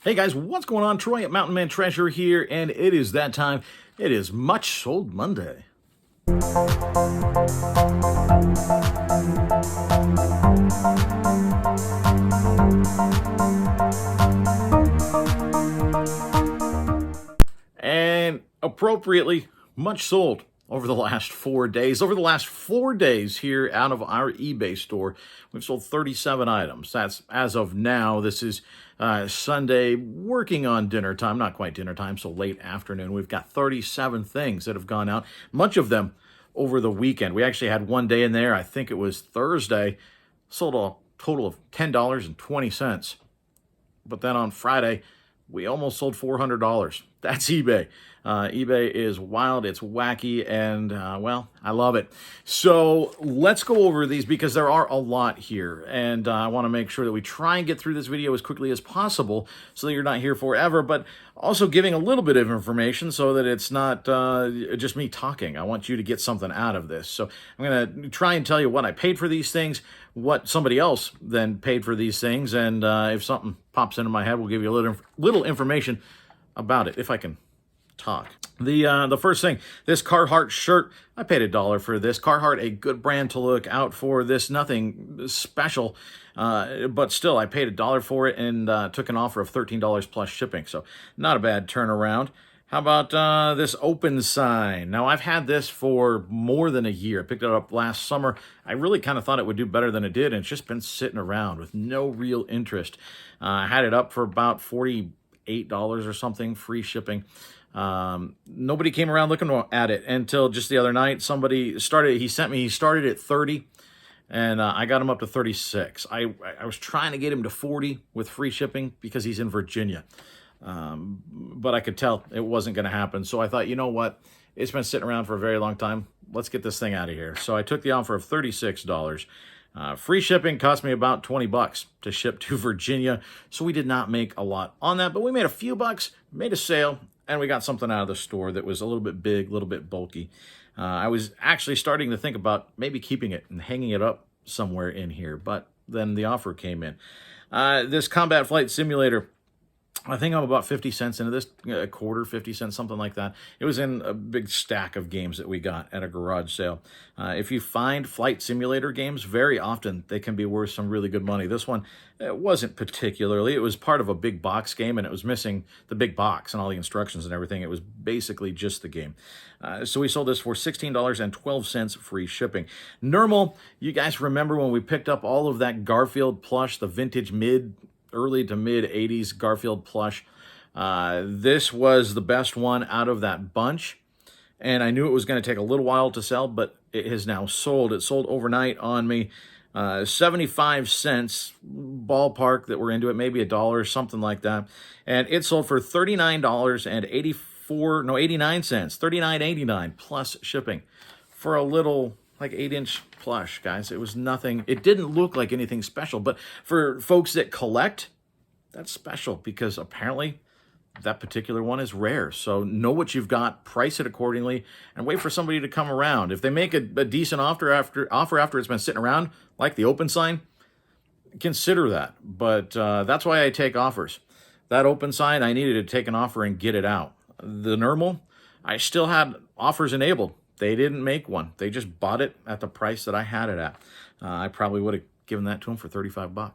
Hey guys, what's going on? Troy at Mountain Man Treasure here, and it is that time. It is Much Sold Monday. And appropriately, much sold over the last 4 days. Over the last 4 days here out of our eBay store, we've sold 37 items. That's as of now. This is Sunday, working on dinner time. Not quite dinner time, so late afternoon. We've got 37 things that have gone out, much of them over the weekend. We actually had one day in there, I think it was Thursday, sold a total of $10.20. But then on Friday, we almost sold $400. That's eBay. eBay is wild, it's wacky, and, well, I love it. So let's go over these because there are a lot here, and I want to make sure that we try and get through this video as quickly as possible so that you're not here forever, but also giving a little bit of information so that it's not just me talking. I want you to get something out of this. So I'm going to try and tell you what I paid for these things, what somebody else then paid for these things, and if something pops into my head, we'll give you a little information about it, if I can talk. The first thing, this Carhartt shirt, I paid $1 for this. Carhartt, a good brand to look out for. This, nothing special, but still, I paid $1 for it and took an offer of $13 plus shipping, so not a bad turnaround. How about this open sign? Now, I've had this for more than a year. I picked it up last summer. I really kind of thought it would do better than it did, and it's just been sitting around with no real interest. I had it up for about $48 or something, free shipping. Nobody came around looking at it until just the other night. Somebody started, he started at 30, and I got him up to 36. I was trying to get him to 40 with free shipping because he's in Virginia. But I could tell it wasn't going to happen. So I thought, you know what? It's been sitting around for a very long time. Let's get this thing out of here. So I took the offer of $36. Free shipping cost me about $20 to ship to Virginia. So we did not make a lot on that, but we made a few bucks, made a sale, and we got something out of the store that was a little bit big, a little bit bulky. I was actually starting to think about maybe keeping it and hanging it up somewhere in here, but then the offer came in. This Combat Flight Simulator, I think I'm about 50 cents into this, a quarter, 50 cents, something like that. It was in a big stack of games that we got at a garage sale. If you find flight simulator games, very often they can be worth some really good money. This one, it wasn't particularly. It was part of a big box game, and it was missing the big box and all the instructions and everything. It was basically just the game. So we sold this for $16.12 free shipping. Normal, you guys remember when we picked up all of that Garfield Plush, the vintage early to mid 80s Garfield Plush. This was the best one out of that bunch, and I knew it was going to take a little while to sell, but it has now sold. It sold overnight on me. 75 cents ballpark that we're into it, maybe $1, something like that. And it sold for $39.89, $39.89 plus shipping for a little like 8-inch plush, guys. It was nothing. It didn't look like anything special, but for folks that collect, that's special because apparently that particular one is rare. So know what you've got, price it accordingly, and wait for somebody to come around. If they make a decent offer after it's been sitting around, like the open sign, consider that. But that's why I take offers. That open sign, I needed to take an offer and get it out. The normal, I still had offers enabled. They didn't make one. They just bought it at the price that I had it at. I probably would have given that to them for $35.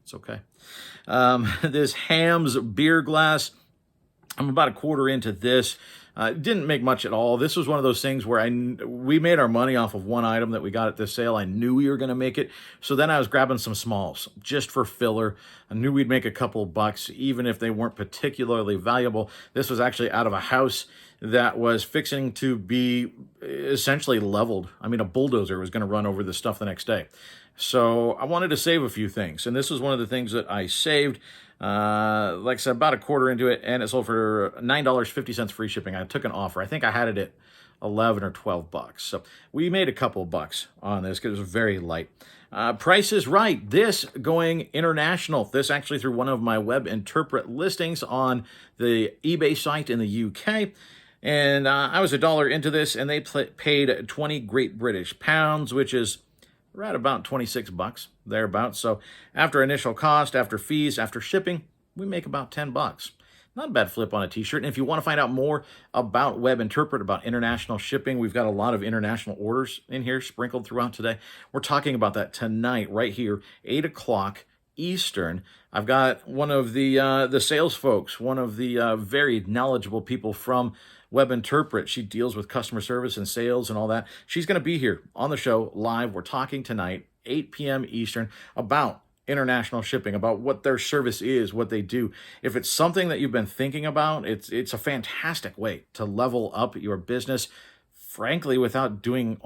It's okay. This Hamm's beer glass, I'm about a quarter into this. Didn't make much at all. This was one of those things where we made our money off of one item that we got at this sale. I knew we were going to make it. So then I was grabbing some smalls just for filler. I knew we'd make a couple of bucks, even if they weren't particularly valuable. This was actually out of a house that was fixing to be essentially leveled. I mean, a bulldozer was going to run over this stuff the next day. So I wanted to save a few things, and this was one of the things that I saved. Like I said, about a quarter into it, and it sold for $9.50 free shipping. I took an offer. I think I had it at 11 or 12 bucks. So we made a couple of bucks on this because it was very light. Price is right. This going international. This actually through one of my web interpret listings on the eBay site in the UK. And I was $1 into this, and they paid 20 Great British pounds, which is right about 26 bucks, thereabouts. So after initial cost, after fees, after shipping, we make about 10 bucks. Not a bad flip on a t-shirt. And if you want to find out more about Web Interpret, about international shipping, we've got a lot of international orders in here sprinkled throughout today. We're talking about that tonight, right here, 8 o'clock Eastern. I've got one of the sales folks, one of the very knowledgeable people from Web Interpret. She deals with customer service and sales and all that. She's going to be here on the show live. We're talking tonight, 8 p.m. Eastern, about international shipping, about what their service is, what they do. If it's something that you've been thinking about, it's a fantastic way to level up your business, frankly, without doing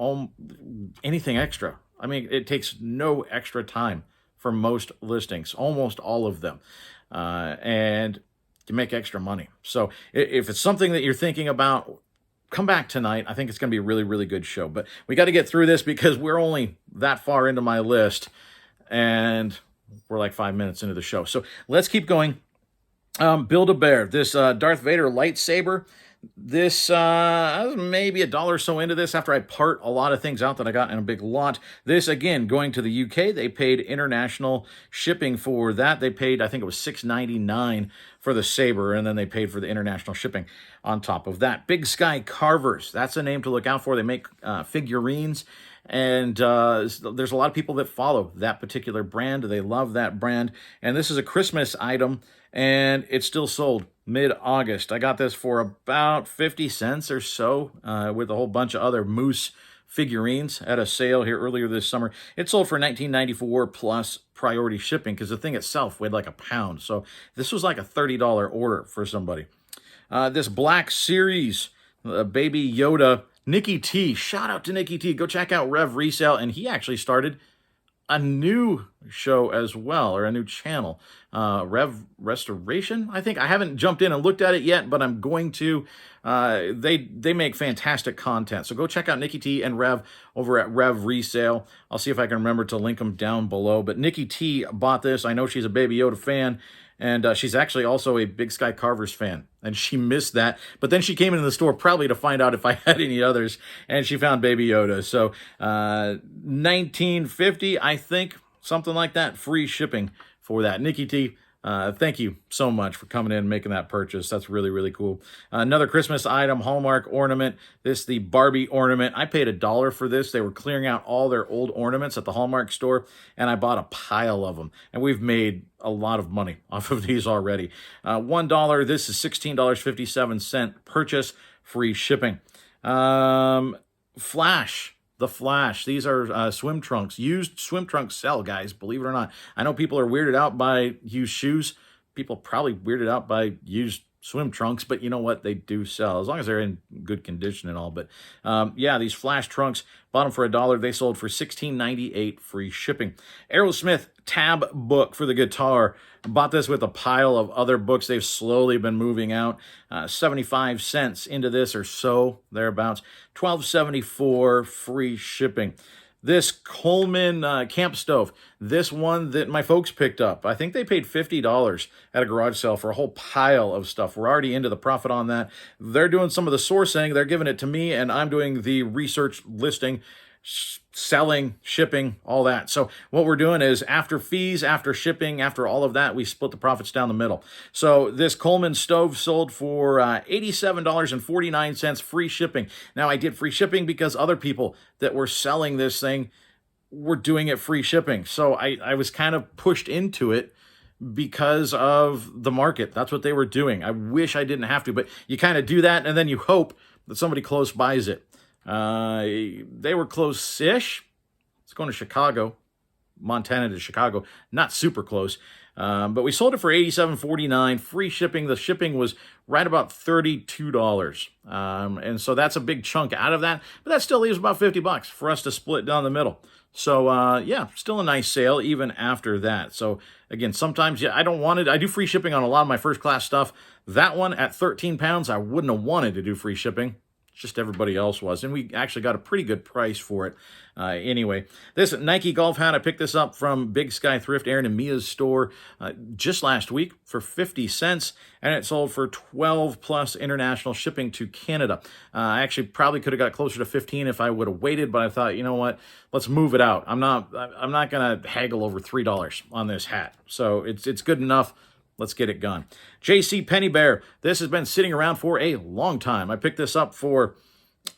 anything extra. I mean, it takes no extra time for most listings, almost all of them, and you make extra money. So if it's something that you're thinking about, come back tonight. I think it's going to be a really, really good show. But we got to get through this because we're only that far into my list, and we're like 5 minutes into the show. So let's keep going. Build a Bear. This Darth Vader lightsaber. This maybe $1 or so into this after I part a lot of things out that I got in a big lot. This, again, going to the UK. They paid international shipping for that. They paid, I think it was $6.99 for the saber, and then they paid for the international shipping on top of that. Big Sky Carvers. That's a name to look out for. They make figurines. And there's a lot of people that follow that particular brand. They love that brand. And this is a Christmas item, and it's still sold mid-August. I got this for about 50 cents or so with a whole bunch of other moose figurines at a sale here earlier this summer. It sold for $19.94 plus priority shipping because the thing itself weighed like a pound. So this was like a $30 order for somebody. This Black Series Baby Yoda, Nikki T. Shout out to Nikki T. Go check out Rev Resale. And he actually started a new show as well, or a new channel, Rev Restoration, I think. I haven't jumped in and looked at it yet, but I'm going to. They make fantastic content. So go check out Nikki T and Rev over at Rev Resale. I'll see if I can remember to link them down below. But Nikki T bought this. I know she's a Baby Yoda fan. And she's actually also a Big Sky Carvers fan. And she missed that. But then she came into the store probably to find out if I had any others. And she found Baby Yoda. So $19.50, I think. Something like that. Free shipping for that. Nikki T, thank you so much for coming in and making that purchase. That's really, really cool. Another Christmas item, Hallmark ornament. This, the Barbie ornament. I paid $1 for this. They were clearing out all their old ornaments at the Hallmark store, and I bought a pile of them. And we've made a lot of money off of these already. $1. This is $16.57 purchase, free shipping. Flash. The Flash. These are swim trunks. Used swim trunks sell, guys, believe it or not. I know people are weirded out by used shoes. People probably weirded out by used swim trunks, but you know what? They do sell, as long as they're in good condition and all. But yeah, these Flash trunks, bought them for $1. They sold for $16.98, free shipping. Aerosmith Tab Book for the guitar. Bought this with a pile of other books. They've slowly been moving out. 75 cents into this or so, thereabouts. $12.74, free shipping. This Coleman camp stove, this one that my folks picked up, I think they paid $50 at a garage sale for a whole pile of stuff. We're already into the profit on that. They're doing some of the sourcing. They're giving it to me, and I'm doing the research, listing, selling, shipping, all that. So what we're doing is after fees, after shipping, after all of that, we split the profits down the middle. So this Coleman stove sold for $87.49, free shipping. Now, I did free shipping because other people that were selling this thing were doing it free shipping. So I was kind of pushed into it because of the market. That's what they were doing. I wish I didn't have to, but you kind of do that, and then you hope that somebody close buys it. They were close-ish. It's going to Chicago, Montana to Chicago. Not super close. But we sold it for $87.49, free shipping. The shipping was right about $32. And so that's a big chunk out of that. But that still leaves about $50 for us to split down the middle. So, yeah, still a nice sale even after that. So, again, sometimes, yeah, I don't want it. I do free shipping on a lot of my first-class stuff. That one at 13 pounds, I wouldn't have wanted to do free shipping. Just everybody else was. And we actually got a pretty good price for it. Anyway, this Nike golf hat, I picked this up from Big Sky Thrift, Aaron and Mia's store just last week for 50 cents. And it sold for 12 plus international shipping to Canada. I actually probably could have got closer to 15 if I would have waited, but I thought, you know what, let's move it out. I'm not going to haggle over $3 on this hat. So it's good enough. Let's get it gone. JC Penny Bear. This has been sitting around for a long time. I picked this up for,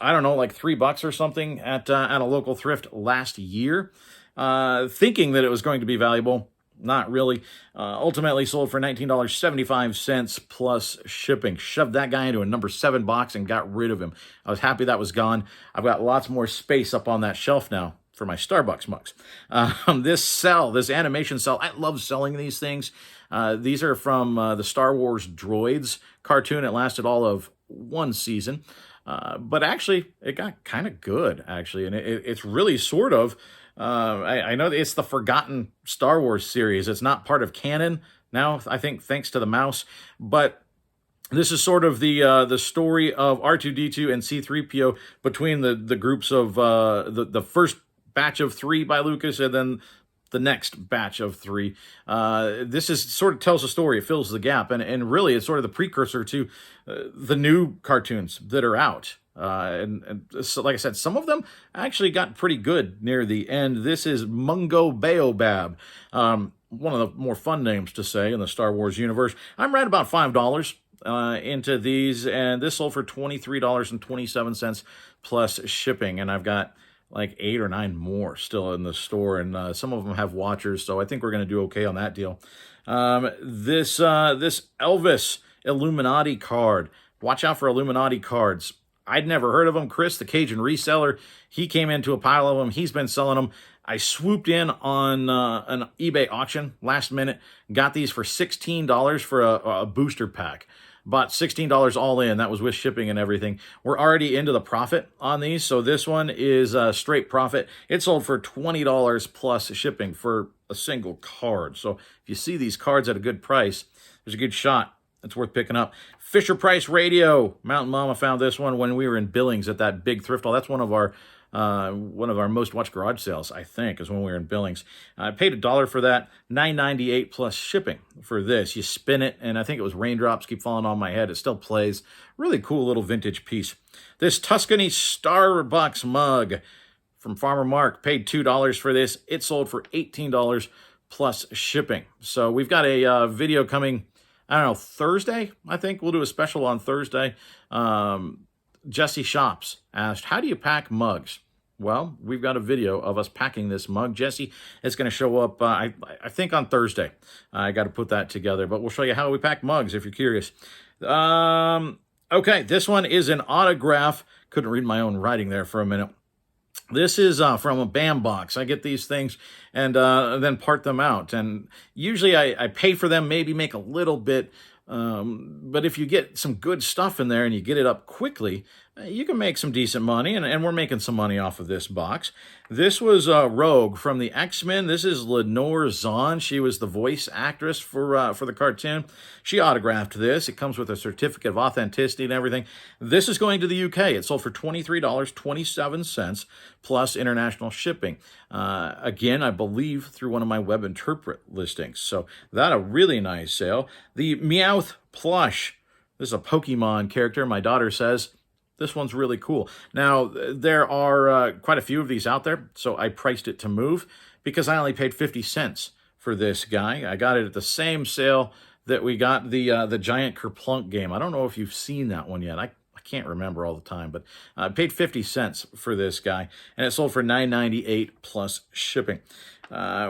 I don't know, like $3 or something at a local thrift last year, thinking that it was going to be valuable. Not really. Ultimately sold for $19.75 plus shipping. Shoved that guy into a number 7 box and got rid of him. I was happy that was gone. I've got lots more space up on that shelf now for my Starbucks mugs. This animation cell, I love selling these things. These are from the Star Wars Droids cartoon. It lasted all of 1 season. But actually, it got kind of good, actually. And it's really sort of, I know it's the forgotten Star Wars series. It's not part of canon now, I think, thanks to the mouse. But this is sort of the story of R2-D2 and C-3PO between the groups of the first batch of 3 by Lucas and then the next batch of 3. This is sort of tells a story. It fills the gap. And really, it's sort of the precursor to the new cartoons that are out. And so, like I said, some of them actually got pretty good near the end. This is Mungo Baobab. One of the more fun names to say in the Star Wars universe. I'm right about $5 into these, and this sold for $23.27 plus shipping. And I've got like 8 or 9 more still in the store, and some of them have watchers, so I think we're going to do okay on that deal. This Elvis Illuminati card. Watch out for Illuminati cards. I'd never heard of them. Chris, the Cajun reseller, he came into a pile of them. He's been selling them. I swooped in on an eBay auction last minute, got these for $16 for a booster pack. Bought $16 all in. That was with shipping and everything. We're already into the profit on these, so this one is straight profit. It sold for $20 plus shipping for a single card. So if you see these cards at a good price, there's a good shot. It's worth picking up. Fisher Price Radio. Mountain Mama found this one when we were in Billings at that big thrift haul. That's one of our most watched garage sales, I think, is when we were in Billings. I paid $1 for that, $9.98 plus shipping for this. You spin it, and I think it was raindrops keep falling on my head. It still plays. Really cool little vintage piece. This Tuscan Star Mug from Farmer Mark. Paid $2 for this. It sold for $18 plus shipping. So we've got a video coming, I don't know, Thursday, I think. We'll do a special on Thursday. Jesse Shops asked, how do you pack mugs? Well, we've got a video of us packing this mug. Jesse, it's going to show up, I think, on Thursday. I got to put that together, but we'll show you how we pack mugs if you're curious. Okay, this one is an autograph. Couldn't read my own writing there for a minute. This is from a BAM box. I get these things and then part them out. And usually I pay for them, maybe make a little bit. But if you get some good stuff in there and you get it up quickly, you can make some decent money, and we're making some money off of this box. This was Rogue from the X-Men. This is Lenore Zahn. She was the voice actress for the cartoon. She autographed this. It comes with a certificate of authenticity and everything. This is going to the UK. It sold for $23.27 plus international shipping. Again, I believe through one of my web interpret listings. So that a really nice sale. The Meowth Plush. This is a Pokemon character. My daughter says this one's really cool. Now, there are quite a few of these out there, so I priced it to move because I only paid 50 cents for this guy. I got it at the same sale that we got the Giant Kerplunk game. I don't know if you've seen that one yet. I can't remember all the time, but I paid 50 cents for this guy, and it sold for $9.98 plus shipping.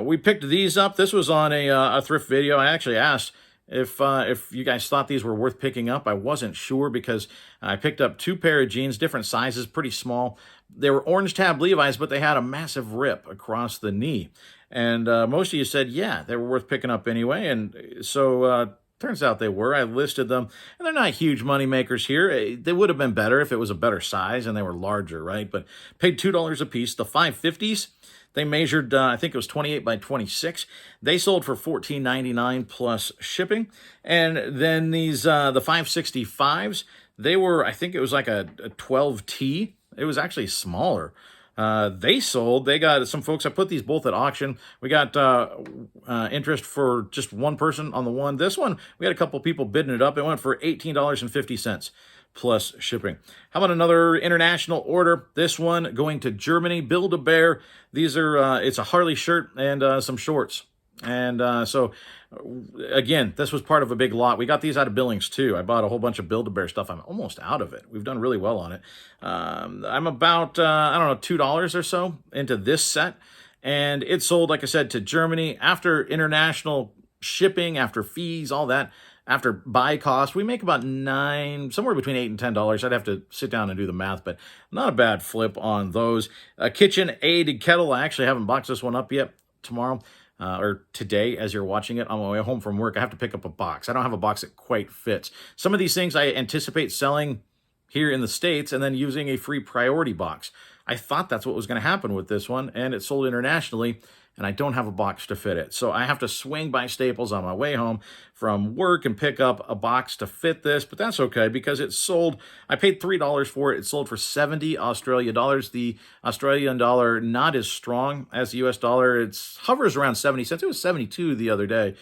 We picked these up. This was on a thrift video. I actually asked if you guys thought these were worth picking up. I wasn't sure because I picked up 2 pair of jeans, different sizes, pretty small. They were orange tab Levi's, but they had a massive rip across the knee. And most of you said, yeah, they were worth picking up anyway. And so turns out they were. I listed them, and they're not huge money makers here. They would have been better if it was a better size and they were larger, right? But paid $2 a piece. The 550s, they measured, I think it was 28 by 26. They sold for $14.99 plus shipping. And then these, the 565s, they were, I think it was like a 12T. It was actually smaller. They got some folks, I put these both at auction. We got interest for just one person on the one. This one, we had a couple people bidding it up. It went for $18.50 plus shipping. How about another international order? This one going to Germany. Build-A-Bear. These are, it's a Harley shirt and some shorts And so, again, this was part of a big lot. We got these out of Billings, too. I bought a whole bunch of Build-A-Bear stuff. I'm almost out of it. We've done really well on it. I'm about, I don't know, $2 or so into this set. And it sold, like I said, to Germany after international shipping, after fees, all that. After buy cost, we make about somewhere between $8 and $10. I'd have to sit down and do the math, but not a bad flip on those. A KitchenAid Kettle. I actually haven't boxed this one up yet. Tomorrow or today, as you're watching it, on my way home from work, I have to pick up a box. I don't have a box that quite fits. Some of these things I anticipate selling here in the States and then using a free priority box. I thought that's what was going to happen with this one, and it sold internationally, and I don't have a box to fit it. So I have to swing by Staples on my way home from work and pick up a box to fit this, but that's okay because it sold, I paid $3 for it. It sold for 70 Australia dollars. The Australian dollar not as strong as the US dollar. It hovers around 70 cents. It was 72 the other day.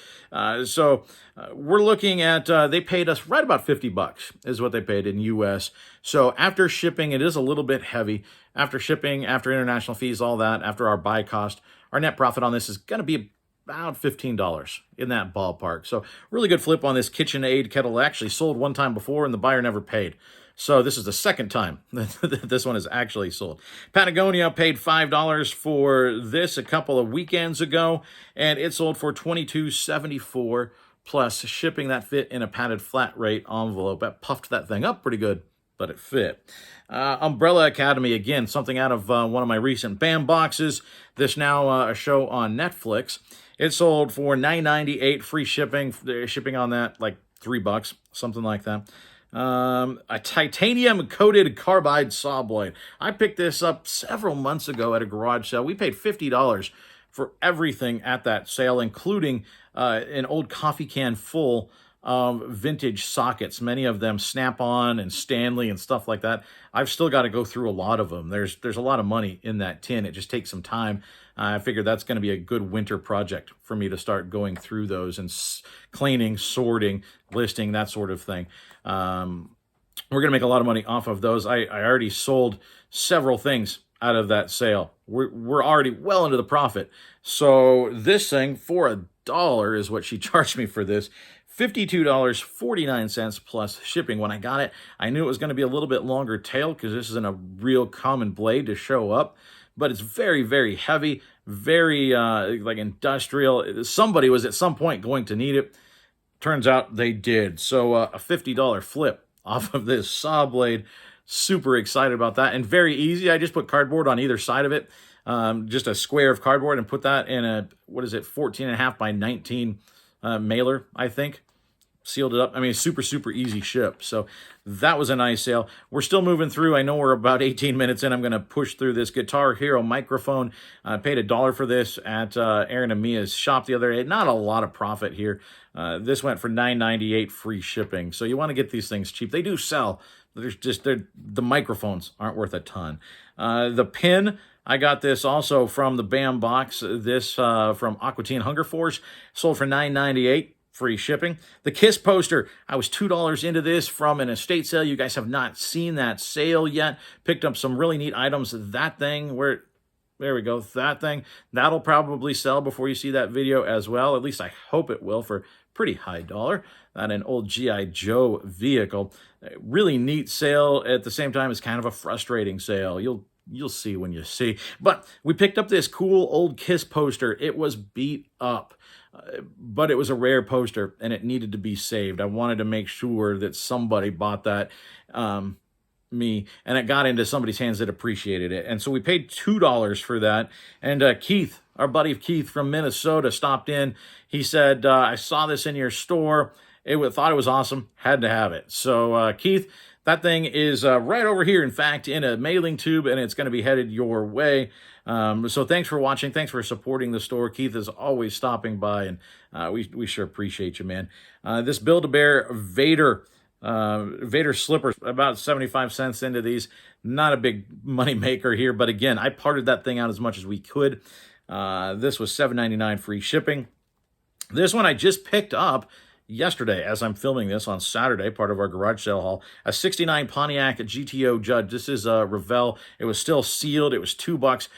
So we're looking at, they paid us right about 50 bucks is what they paid in US. So after shipping, it is a little bit heavy. After shipping, after international fees, all that, after our buy cost, our net profit on this is going to be about $15 in that ballpark. So really good flip on this KitchenAid Kettle. It actually sold one time before and the buyer never paid. So this is the second time that this one is actually sold. Patagonia paid $5 for this a couple of weekends ago, and it sold for $22.74 plus shipping. That fit in a padded flat rate envelope. That puffed that thing up pretty good, but it fit. Umbrella Academy, again, something out of one of my recent BAM boxes. This now a show on Netflix. It sold for $9.98, free shipping. Shipping on that, like $3, something like that. A titanium-coated carbide saw blade. I picked this up several months ago at a garage sale. We paid $50 for everything at that sale, including an old coffee can full vintage sockets, many of them Snap-on and Stanley and stuff like that. I've still got to go through a lot of them. There's a lot of money in that tin. It just takes some time. I figured that's going to be a good winter project for me to start going through those and cleaning, sorting, listing, that sort of thing. We're going to make a lot of money off of those. I already sold several things out of that sale. We're already well into the profit. So this thing for $1 is what she charged me for this. $52.49 plus shipping. When I got it, I knew it was going to be a little bit longer tail because this isn't a real common blade to show up, but it's very, very heavy, very like industrial. Somebody was at some point going to need it. Turns out they did. So a $50 flip off of this saw blade. Super excited about that, and very easy. I just put cardboard on either side of it, just a square of cardboard, and put that in a, 14.5 by 19 mailer, I think. Sealed it up. I mean, super, super easy ship. So that was a nice sale. We're still moving through. I know we're about 18 minutes in. I'm going to push through this Guitar Hero microphone. I paid $1 for this at Aaron and Mia's shop the other day. Not a lot of profit here. This went for $9.98 free shipping. So you want to get these things cheap. They do sell. The microphones aren't worth a ton. The pin, I got this also from the BAM box. This from Aqua Teen Hunger Force, sold for $9.98. Free shipping. The Kiss poster, I was $2 into this from an estate sale. You guys have not seen that sale yet. Picked up some really neat items. That thing, there we go, that thing, that'll probably sell before you see that video as well. At least I hope it will for pretty high dollar. And an old G.I. Joe vehicle. Really neat sale. At the same time, it's kind of a frustrating sale. You'll see when you see. But we picked up this cool old Kiss poster. It was beat up. But it was a rare poster, and it needed to be saved. I wanted to make sure that somebody bought that, me, and it got into somebody's hands that appreciated it. And so we paid $2 for that. And Keith, our buddy Keith from Minnesota, stopped in. He said, I saw this in your store. Thought it was awesome. Had to have it. So, Keith, that thing is right over here, in fact, in a mailing tube, and it's going to be headed your way. So thanks for watching. Thanks for supporting the store. Keith is always stopping by, and we sure appreciate you, man. This Build-A-Bear Vader, Vader slippers, about 75 cents into these. Not a big money maker here, but again, I parted that thing out as much as we could. This was $7.99 free shipping. This one I just picked up yesterday, as I'm filming this on Saturday, part of our garage sale haul, a 69 Pontiac GTO Judge. This is a Revell. It was still sealed. It was $2.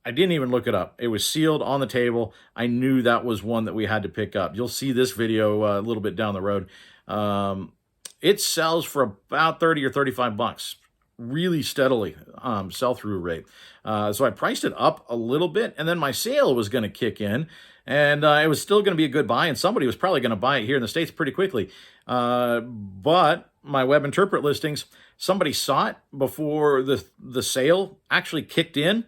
I didn't even look it up. It was sealed on the table. I knew that was one that we had to pick up. You'll see this video a little bit down the road. It sells for about 30 or 35 bucks. Really steadily sell-through rate. So I priced it up a little bit, and then my sale was going to kick in, and it was still going to be a good buy, and somebody was probably going to buy it here in the States pretty quickly. But my web interpret listings, somebody saw it before the sale actually kicked in,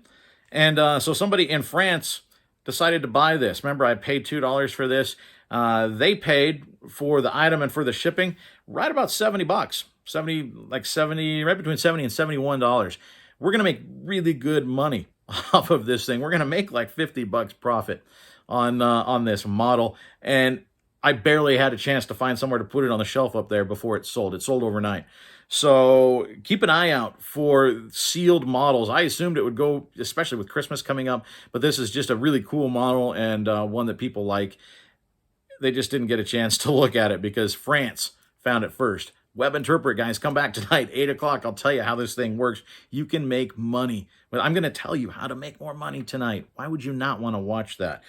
and so somebody in France decided to buy this. Remember, I paid $2 for this. They paid for the item and for the shipping right about 70 bucks. 70, right between 70 and $71. We're going to make really good money off of this thing. We're going to make like 50 bucks profit on this model. And I barely had a chance to find somewhere to put it on the shelf up there before it sold. It sold overnight. So keep an eye out for sealed models. I assumed it would go, especially with Christmas coming up, but this is just a really cool model and one that people like. They just didn't get a chance to look at it because France found it first. Web Interpret, guys, come back tonight, 8 o'clock. I'll tell you how this thing works. You can make money. But I'm going to tell you how to make more money tonight. Why would you not want to watch that?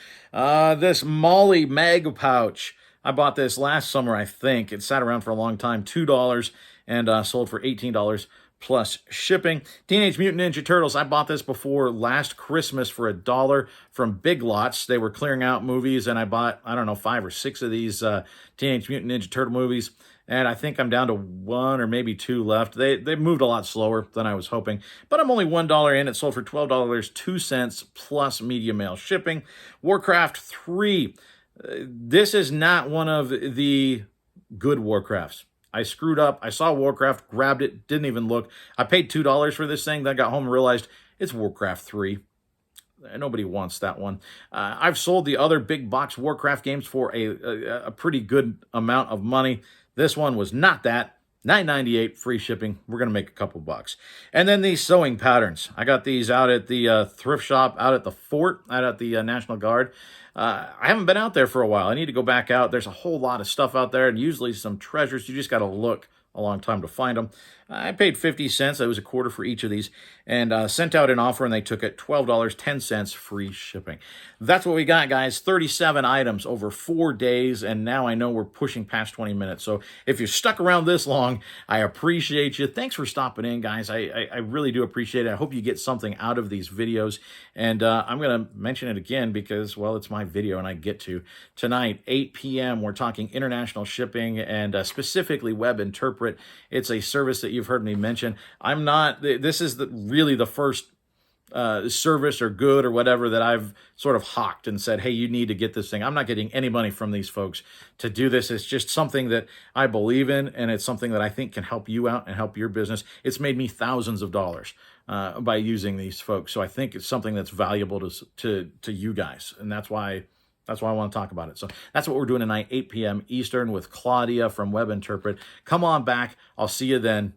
This Molly mag pouch. I bought this last summer, I think. It sat around for a long time, $2, and sold for $18 plus shipping. Teenage Mutant Ninja Turtles. I bought this before last Christmas for $1 from Big Lots. They were clearing out movies, and I bought, I don't know, 5 or 6 of these Teenage Mutant Ninja Turtle movies. And I think I'm down to 1 or maybe 2 left. They moved a lot slower than I was hoping. But I'm only $1 in. It sold for $12.02 plus media mail shipping. Warcraft 3. This is not one of the good Warcrafts. I screwed up. I saw Warcraft, grabbed it, didn't even look. I paid $2 for this thing. Then I got home and realized it's Warcraft 3. Nobody wants that one. I've sold the other big box Warcraft games for a pretty good amount of money. This one was not that. $9.98 free shipping. We're going to make a couple bucks. And then these sewing patterns. I got these out at the thrift shop, out at the fort, out at the National Guard. I haven't been out there for a while. I need to go back out. There's a whole lot of stuff out there and usually some treasures. You just got to look a long time to find them. I paid 50 cents. That was a quarter for each of these, and sent out an offer, and they took it $12.10 free shipping. That's what we got, guys. 37 items over 4 days, and now I know we're pushing past 20 minutes. So if you're stuck around this long, I appreciate you. Thanks for stopping in, guys. I really do appreciate it. I hope you get something out of these videos, and I'm going to mention it again because, well, it's my video, and I get to. Tonight, 8 p.m., we're talking international shipping and specifically Web Interpret. It's a service that you've heard me mention. I'm not, this is really the first service or good or whatever that I've sort of hawked and said, hey, you need to get this thing. I'm not getting any money from these folks to do this. It's just something that I believe in, and it's something that I think can help you out and help your business. It's made me thousands of dollars by using these folks. So I think it's something that's valuable to you guys, and that's why I want to talk about it. So that's what we're doing tonight, 8 p.m. Eastern with Claudia from Web Interpret. Come on back. I'll see you then.